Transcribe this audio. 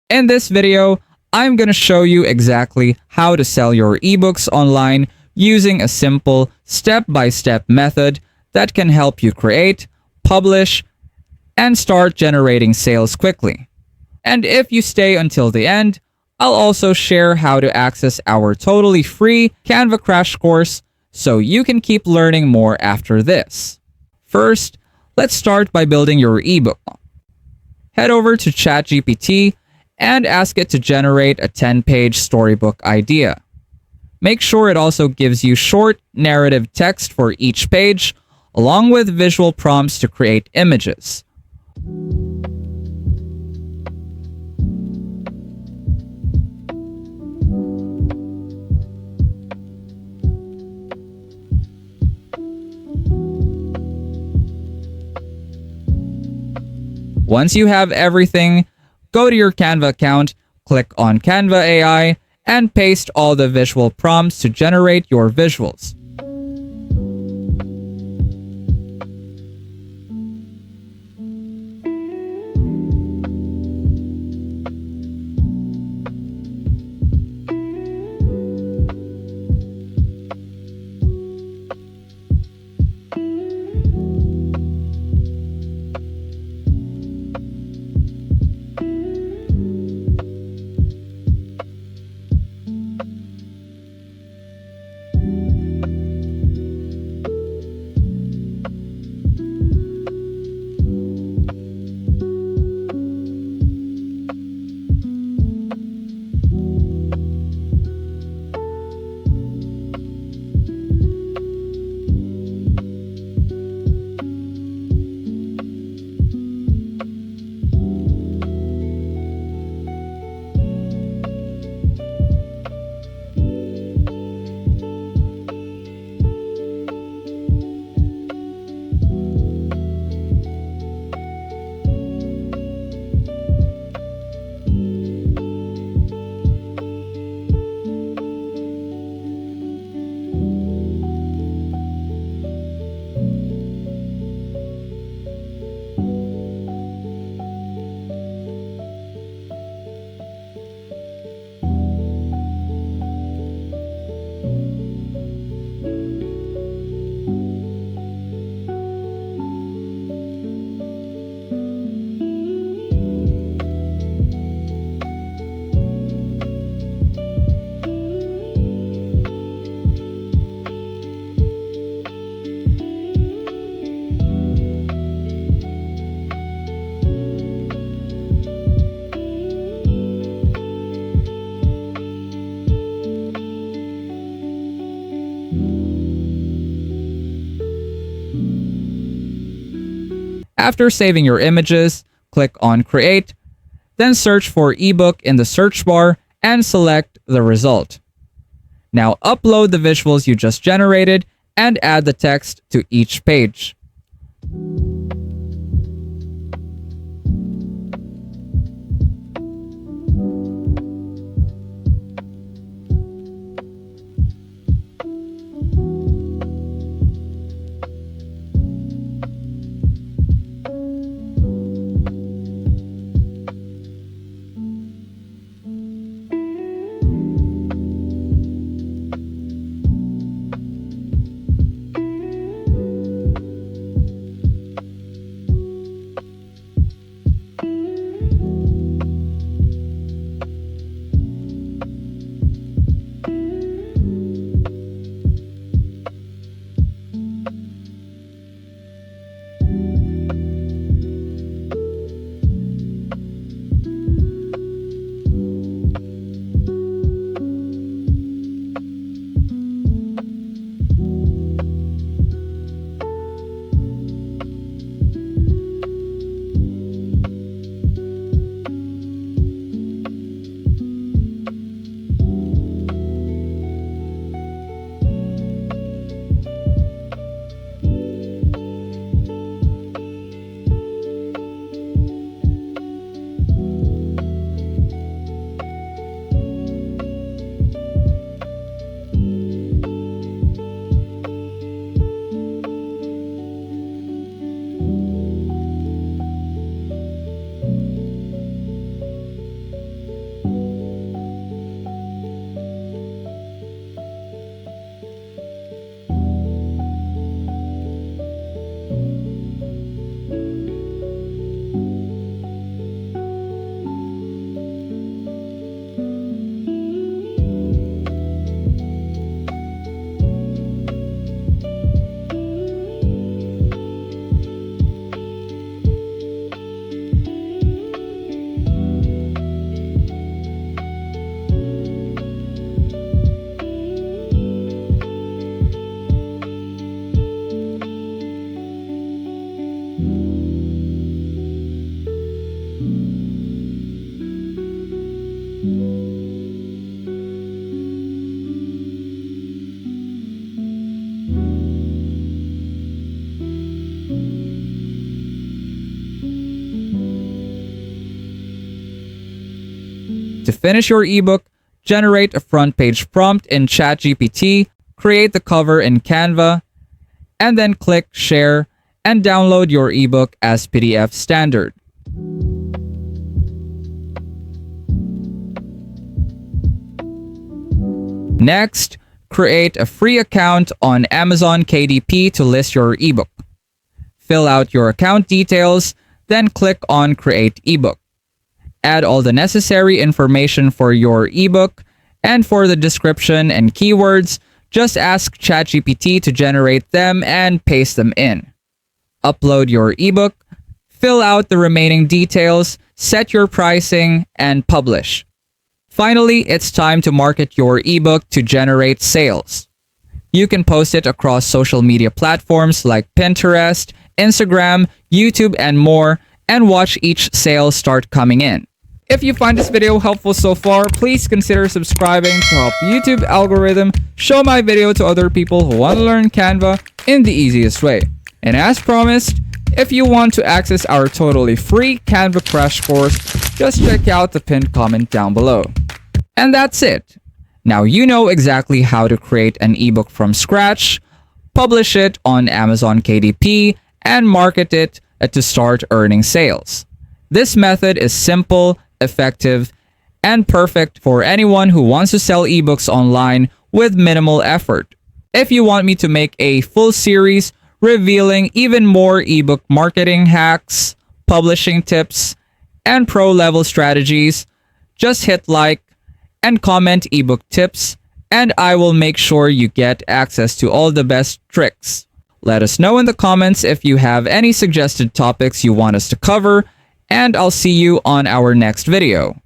In this video, I'm going to show you exactly how to sell your ebooks online using a simple step-by-step method that can help you create, publish, and start generating sales quickly. And if you stay until the end, I'll also share how to access our totally free Canva crash course so you can keep learning more after this. First, let's start by building your ebook. Head over to ChatGPT and ask it to generate a 10-page storybook idea. Make sure it also gives you short narrative text for each page, along with visual prompts to create images. Once you have everything, go to your Canva account, click on Canva AI, and paste all the visual prompts to generate your visuals. After saving your images, click on Create, then search for ebook in the search bar and select the result. Now upload the visuals you just generated and add the text to each page. To finish your ebook, generate a front page prompt in ChatGPT, create the cover in Canva, and then click Share and download your ebook as PDF standard. Next, create a free account on Amazon KDP to list your ebook. Fill out your account details, then click on Create ebook. Add all the necessary information for your ebook, and for the description and keywords, just ask ChatGPT to generate them and paste them in. Upload your ebook, fill out the remaining details, set your pricing, and publish. Finally, it's time to market your ebook to generate sales. You can post it across social media platforms like Pinterest, Instagram, YouTube, and more, and watch each sale start coming in. If you find this video helpful so far, please consider subscribing to help YouTube algorithm show my video to other people who want to learn Canva in the easiest way. And as promised, if you want to access our totally free Canva crash course, just check out the pinned comment down below. And that's it. Now you know exactly how to create an ebook from scratch, publish it on Amazon KDP, and market it to start earning sales. This method is simple, effective, and perfect for anyone who wants to sell ebooks online with minimal effort. If you want me to make a full series revealing even more ebook marketing hacks, publishing tips, and pro-level strategies, just hit like and comment ebook tips, and I will make sure you get access to all the best tricks. Let us know in the comments if you have any suggested topics you want us to cover, and I'll see you on our next video.